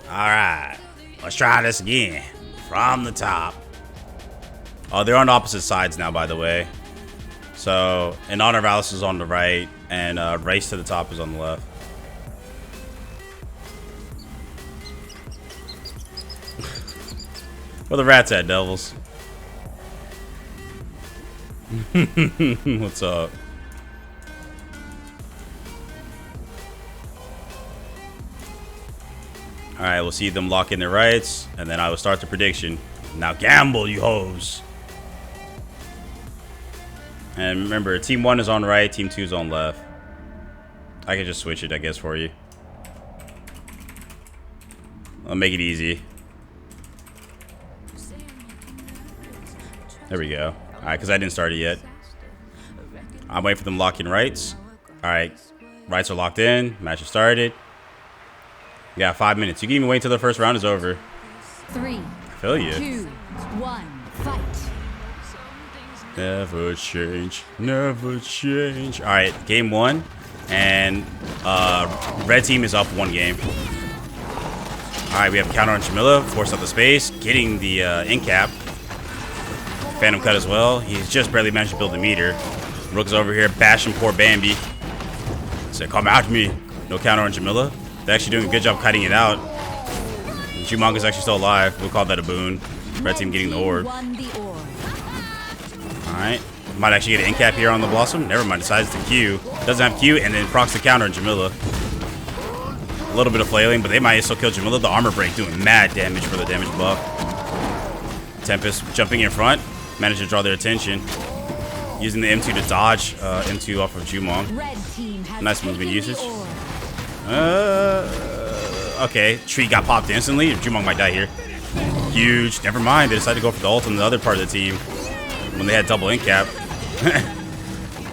Alright. Let's try this again. From the top. Oh, they're on opposite sides now, by the way. So, in honor of Alyss is on the right, and Race to the Top is on the left. Where the rats at, devils? What's up? Alright, we'll see them lock in their rights, and then I will start the prediction. Now gamble, you hoes. And remember, team 1 is on right, team 2 is on left. I can just switch it, I guess, for you. I'll make it easy. There we go. Alright, because I didn't start it yet. I'm waiting for them to lock in rights. Alright, rights are locked in. Match has started. You got 5 minutes. You can even wait until the first round is over. 3, I feel you. 2, 1, fight. Never change. Never change. Alright, game 1. And red team is up 1 game. Alright, we have a counter on Jamila. Force out the space. Getting the in cap. Phantom cut as well. He's just barely managed to build a meter. Rook's over here bashing poor Bambi. Said, come after me. No counter on Jamila. They're actually doing a good job cutting it out. Jumong is actually still alive. We'll call that a boon. Red team getting the orb. Alright. Might actually get an in cap here on the Blossom. Never mind. Decides to Q. Doesn't have Q and then procs the counter on Jamila. A little bit of flailing, but they might still kill Jamila. The armor break doing mad damage for the damage buff. Tempest jumping in front. Managed to draw their attention. Using the M2 to dodge M2 off of Jumong. Nice movement usage. Okay. Tree got popped instantly. Jumong might die here. Huge. Never mind. They decided to go for the ult on the other part of the team. When they had double in cap.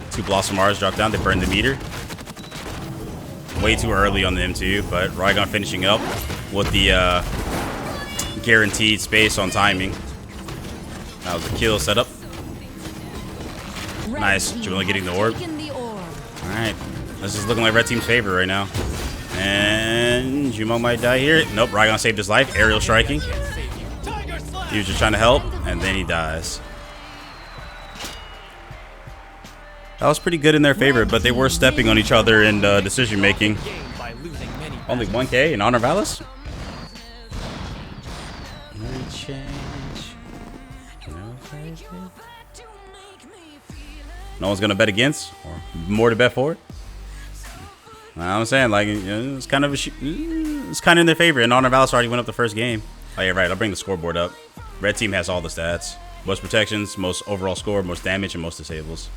2 Blossom R's dropped down. They burned the meter. Way too early on the M2. But Rygon finishing up with the guaranteed space on timing. That was a kill setup. Nice. Jamila getting the orb. Alright. This is looking like red team's favor right now. And Jumong might die here. Nope. Rygon saved his life. Aerial striking. He was just trying to help. And then he dies. That was pretty good in their favor, but they were stepping on each other in decision making. Only 1K in honor of Alyss? No one's gonna bet against, or more to bet for. I'm saying, like, you know, it's kind of it's kind of in their favor. And honor of Alyss already went up the first game. Oh yeah, right. I'll bring the scoreboard up. Red team has all the stats: most protections, most overall score, most damage, and most disables.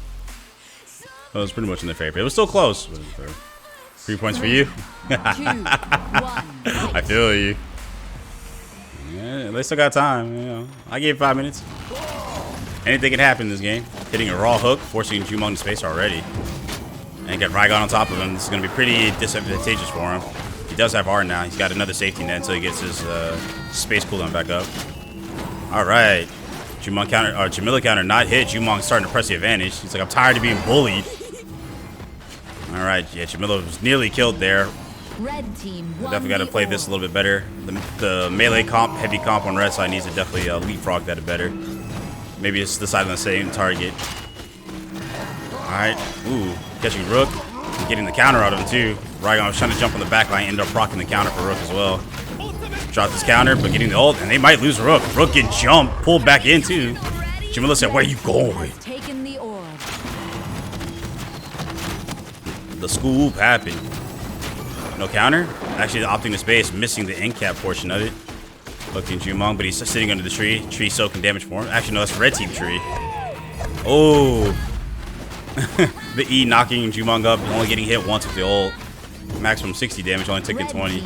So it was pretty much in their favor. It was still close. 3 points for you. 2, 1, I feel you. Yeah, they still got time. You know, I gave 5 minutes. Anything can happen in this game. Hitting a raw hook, forcing Jumong to space already. And get Rygon on top of him. This is going to be pretty disadvantageous for him. He does have R now. He's got another safety net until he gets his space cooldown back up. Alright. Jumong counter, or Jamila counter not hit. Jumong starting to press the advantage. He's like, I'm tired of being bullied. Alright, yeah, Jamila was nearly killed there. Red team Definitely got to play this a little bit better. The melee comp, heavy comp on red side needs to definitely leapfrog that better. Maybe it's deciding on the same target. Alright. Ooh. Catching Rook. And getting the counter out of him too. Rygon was trying to jump on the back line. Ended up proccing the counter for Rook as well. Dropped his counter, but getting the ult. And they might lose Rook. Rook get jumped. Pulled back in too. Jamila said, where are you going? The scoop happened. No counter. Actually opting the space. Missing the end cap portion of it. Looking Jumong, but he's sitting under the tree. Tree soaking damage for him. Actually, no, that's red team tree. Oh. The E knocking Jumong up, only getting hit once with the ult. Maximum 60 damage, only taking 20.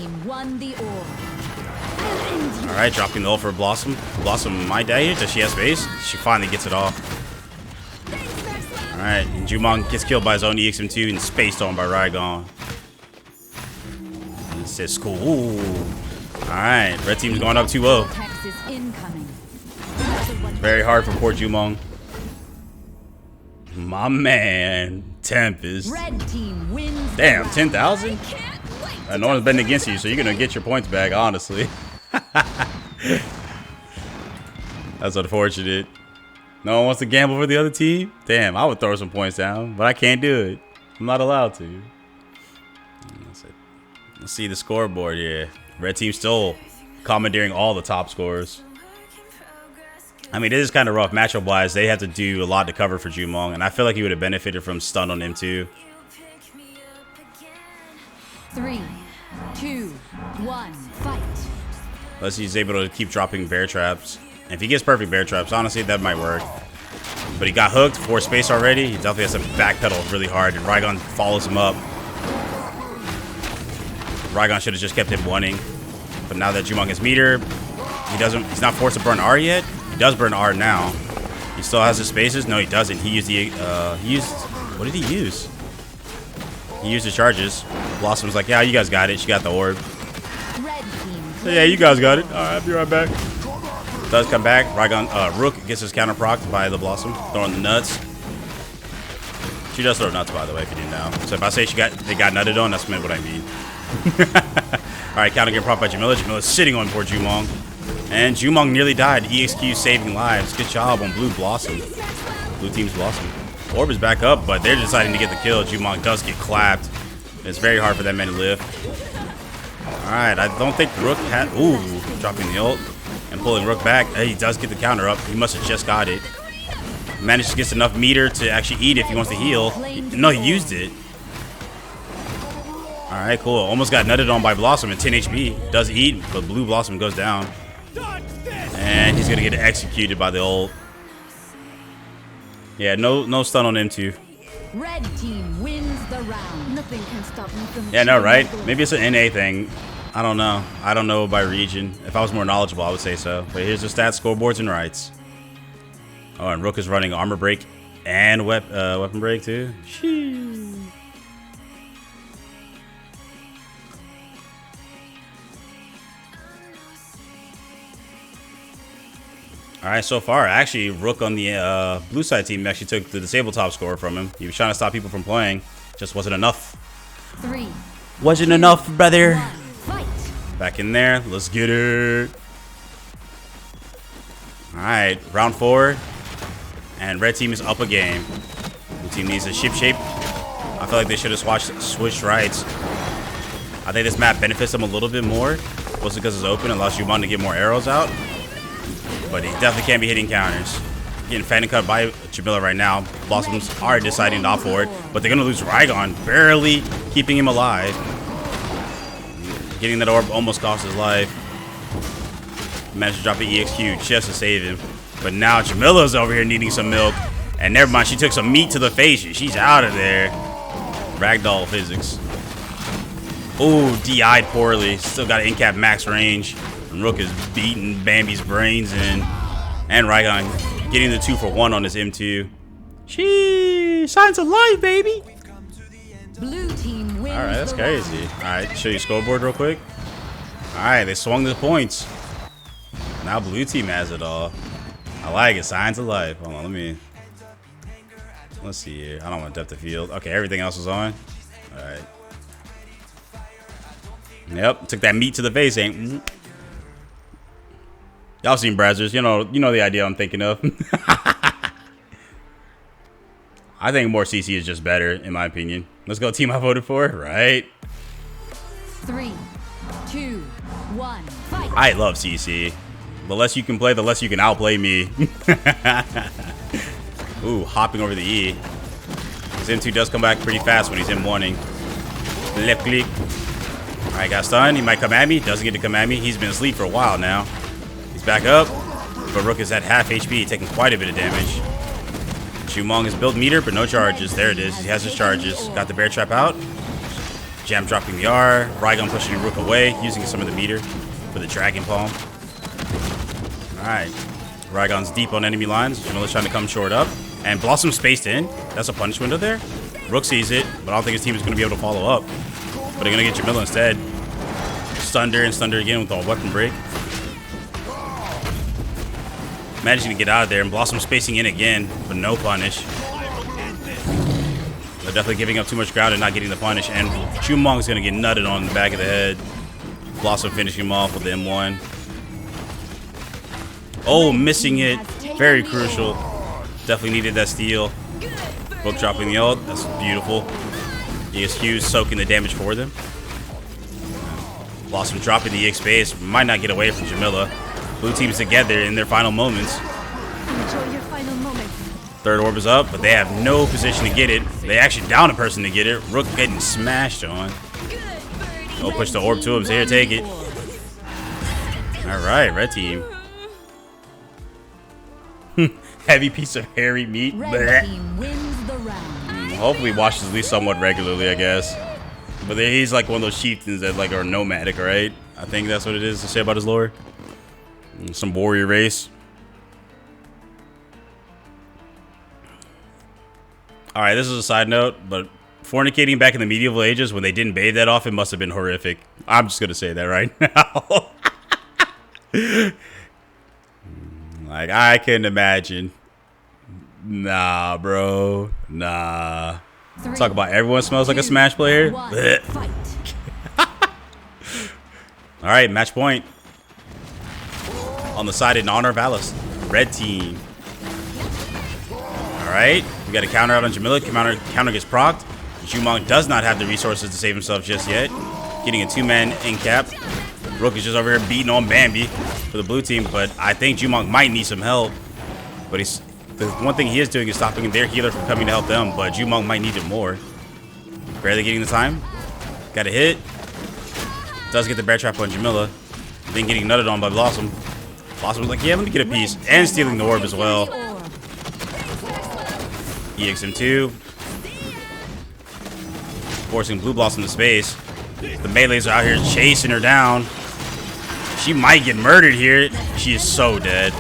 Alright, dropping the ult for Blossom. Blossom might die here. Does she have space? She finally gets it off. Alright, and Jumong gets killed by his own EXM2 and spaced on by Rygon. This is cool. Alright, red team's going up 2-0. It's very hard for poor Jumong. My man, Tempest. Red team wins. Damn, 10,000? No one's betting against you, so you're gonna get your points back, honestly. That's unfortunate. No one wants to gamble for the other team? Damn, I would throw some points down, but I can't do it. I'm not allowed to. Let's see the scoreboard here. Red team still commandeering all the top scores. I mean, it is kind of rough matchup-wise. They have to do a lot to cover for Jumong, and I feel like he would have benefited from stun on him too. 3, 2, 1, fight. Unless he's able to keep dropping bear traps. And if he gets perfect bear traps, honestly, that might work. But he got hooked, 4 space already. He definitely has to backpedal really hard, and Raygon follows him up. Raygon should have just kept him wanting. But now that Jumong has meter, he's not forced to burn R yet. He does burn R now. He still has his spaces. No, he doesn't. He used what did he use? He used his charges. Blossom's like, yeah, you guys got it. She got the orb. Red team. Yeah, you guys got it. All right, I'll be right back. Does come back. Raygon, Rook gets his counter procced by the Blossom, throwing the nuts. She does throw nuts, by the way, if you didn't know. So if I say they got nutted on, that's what I mean. All right, counter get procced by Jamila. Jamila's sitting on poor Jumong. And Jumong nearly died. EXQ saving lives. Good job on Blue Blossom. Blue team's Blossom. Orb is back up, but they're deciding to get the kill. Jumong does get clapped. It's very hard for that man to live. Alright, I don't think Rook had... Ooh, dropping the ult. And pulling Rook back. Hey, he does get the counter up. He must have just got it. Managed to get enough meter to actually eat if he wants to heal. No, he used it. Alright, cool. Almost got nutted on by Blossom at 10 HP. Does eat, but Blue Blossom goes down. And he's going to get executed by the ult. Yeah, no stun on him too. Red team wins the round. Nothing can stop me from. Yeah, no, right? Maybe it's an NA thing. I don't know. I don't know by region. If I was more knowledgeable, I would say so. But here's the stats, scoreboards, and rights. Oh, and Rook is running armor break and weapon break too. Sheesh. All right, so far, actually, Rook on the blue side team actually took the disable top score from him. He was trying to stop people from playing. Just wasn't enough. 3. Wasn't enough, brother. 1, fight. Back in there. Let's get it. All right, round 4. And red team is up a game. Blue team needs a ship shape. I feel like they should have switched rights. I think this map benefits them a little bit more. Mostly because it's open and allows Jumong to get more arrows out. But he definitely can't be hitting counters. Getting fan and cut by Jamila right now. Blossoms are deciding to opt for it. But they're going to lose Raygon. Barely keeping him alive. Getting that orb almost cost his life. Managed to drop the EXQ just to save him. But now Jamila's over here needing some milk. And never mind, she took some meat to the face. She's out of there. Ragdoll physics. Ooh, DI'd poorly. Still got an in-cap max range. And Rook is beating Bambi's brains in. And Raygon getting the 2-for-1 on his M2. Sheesh, signs of life, baby. Blue team wins. All right, that's crazy. All right, show you scoreboard real quick. All right, they swung the points. Now blue team has it all. I like it. Signs of life. Hold on, let's see here. I don't want depth of field. Okay, everything else is on. All right. Yep, took that meat to the face, ain't? Y'all seen Brazzers, you know the idea I'm thinking of. I think more CC is just better, in my opinion. Let's go team I voted for, right? 3, 2, 1, fight. I love CC. The less you can play, the less you can outplay me. Ooh, hopping over the E. His M2 does come back pretty fast when he's M1ing. Left click. All right, got stunned. He might come at me. Doesn't get to come at me. He's been asleep for a while now. He's back up, but Rook is at half HP, taking quite a bit of damage. Jumong has built meter, but no charges. There it is. He has his charges. Got the bear trap out. Jam dropping the R. Raygon pushing Rook away, using some of the meter for the Dragon Palm. All right. Raygon's deep on enemy lines. Jamila's trying to come short up. And Blossom spaced in. That's a punish window there. Rook sees it, but I don't think his team is going to be able to follow up. But they're going to get Jamila instead. Stunned her and stunned her again with a weapon break. Managing to get out of there, and Blossom spacing in again, but no punish. They're definitely giving up too much ground and not getting the punish. And Jumong's going to get nutted on the back of the head. Blossom finishing him off with the M1. Oh, missing it. Very crucial. Definitely needed that steal. Book dropping the ult. That's beautiful. ESQ's soaking the damage for them. Blossom dropping the EX base. Might not get away from Jamila. Blue team's together in their final moments. Enjoy your final moments. Third orb is up, but they have no position to get it. They actually down a person to get it. Rook getting smashed on. Oh, push the orb to him. So here, take it. All right, red team. Heavy piece of hairy meat. Red team wins the round. Hopefully washes at least somewhat regularly, I guess. But he's like one of those chieftains that like are nomadic, right? I think that's what it is to say about his lore. Some warrior race. All right, this is a side note, but fornicating back in the medieval ages when they didn't bathe that often must have been horrific. I'm just gonna say that right now. Like, I can imagine. Nah, bro. Nah. Talk about everyone smells like a Smash player. All right, match point. On the side in honor of Alyss. Red team. All right. We got a counter out on Jamila. Counter gets procced. Jumong does not have the resources to save himself just yet. Getting a two-man in cap. Rook is just over here beating on Bambi for the blue team, but I think Jumong might need some help. But the one thing he is doing is stopping their healer from coming to help them, but Jumong might need it more. Barely getting the time. Got a hit. Does get the bear trap on Jamila. Then getting nutted on by Blossom. Blossom was like, yeah, let me get a piece. And stealing the orb as well. EXM2. Forcing Blue Blossom to space. The melees are out here chasing her down. She might get murdered here. She is so dead.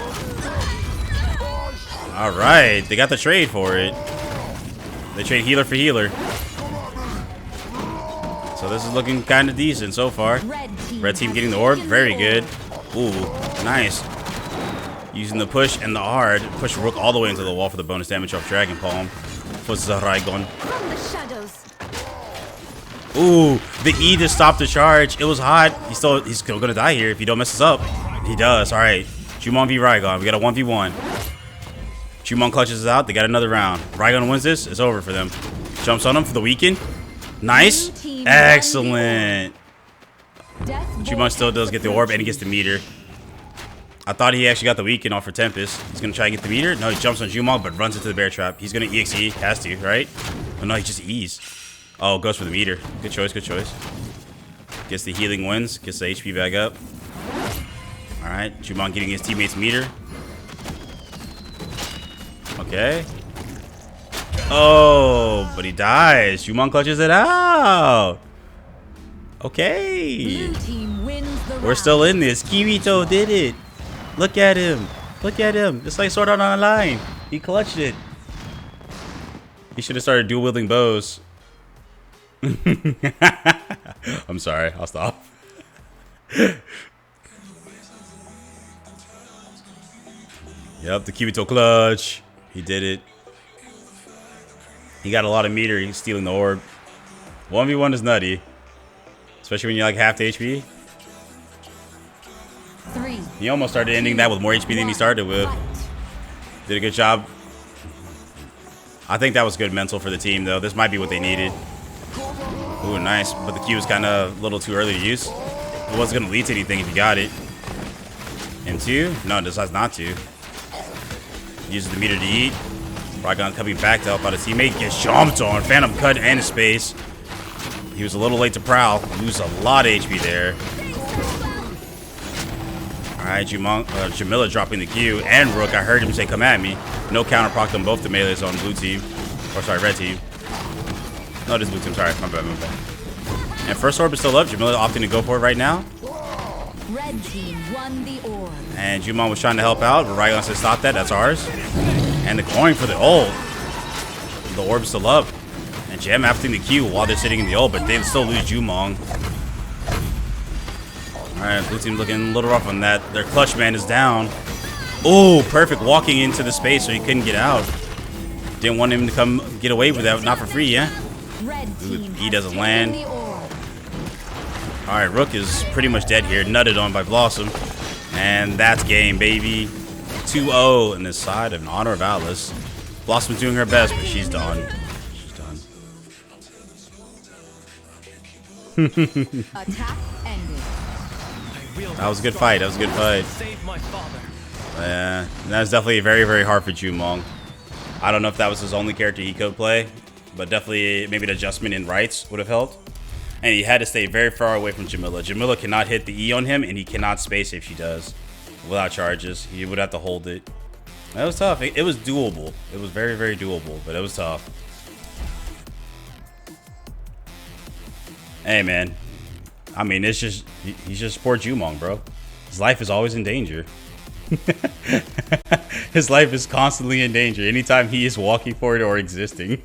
All right, they got the trade for it. They trade healer for healer. So this is looking kind of decent so far. Red team getting the orb, very good. Ooh, nice. Using the push and the R to push Rook all the way into the wall for the bonus damage off Dragon Palm. For Zahragon. Ooh, the E to stop the charge. It was hot. He's still gonna die here if he don't mess us up. He does. All right, Jumong v Rygon. We got a 1v1. Jumong clutches it out. They got another round. Rygon wins this. It's over for them. Jumps on him for the weekend. Nice. Excellent. Jumong still does get the orb and he gets the meter. I thought he actually got the weekend off for Tempest. He's gonna try and get the meter. No, he jumps on Jumong but runs into the bear trap. He's gonna EXE. Has to, right? Oh no, he just E's. Oh, goes for the meter. Good choice, good choice. Gets the healing wins. Gets the HP back up. Alright, Jumong getting his teammates meter. Okay. Oh, but he dies. Jumong clutches it out. Okay. We're still in this. Kirito did it. Look at him. Look at him. Just like Sword Art Online. He clutched it. He should have started dual wielding bows. I'm sorry. I'll stop. Yep, the Kirito clutch. He did it. He got a lot of meter. He's stealing the orb. 1v1 is nutty. Especially when you're like half the HP. He almost started ending that with more HP than he started with. Did a good job. I think that was good mental for the team, though. This might be what they needed. Ooh, nice. But the Q was kind of a little too early to use. It wasn't going to lead to anything if you got it. M2? No, it decides not to. Uses the meter to eat. Rygon coming back to help out his teammate. Gets jumped on. Phantom cut and space. He was a little late to prowl. Lose a lot of HP there. Alright, Jamila dropping the Q. And Rook, I heard him say, come at me. No counter proc them both the melees on blue team. Or sorry, red team. No, this is blue team. Sorry, my bad, my bad. And first orb is still up. Jamila opting to go for it right now. Red team won the orb. And Jumong was trying to help out, but Rygon said stop that. That's ours. And the coin for the ult. The orb's still up. And Jam afting the Q while they're sitting in the ult, but they still lose Jumong. Alright, blue team looking a little rough on that. Their clutch man is down. Oh, perfect walking into the space so he couldn't get out. Didn't want him to come get away with that, not for free, yeah? Red team He has doesn't taken land. the orb. Alright, Rook is pretty much dead here. Nutted on by Blossom. And that's game, baby. 2-0 in this side in honor of Alyss. Blossom's doing her best, but she's done. She's done. Attack ended. That was a good fight. That was a good fight. Yeah, that's definitely very, very hard for Jumong. I don't know if that was his only character he could play, but definitely maybe the adjustment in rights would have helped. And he had to stay very far away from Jamila. Jamila cannot hit the E on him, and he cannot space if she does without charges. He would have to hold it. That was tough. It was doable. It was very, very doable, but it was tough. Hey, man. I mean, it's just, he's just poor Jumong, bro. His life is always in danger. His life is constantly in danger anytime he is walking for it or existing.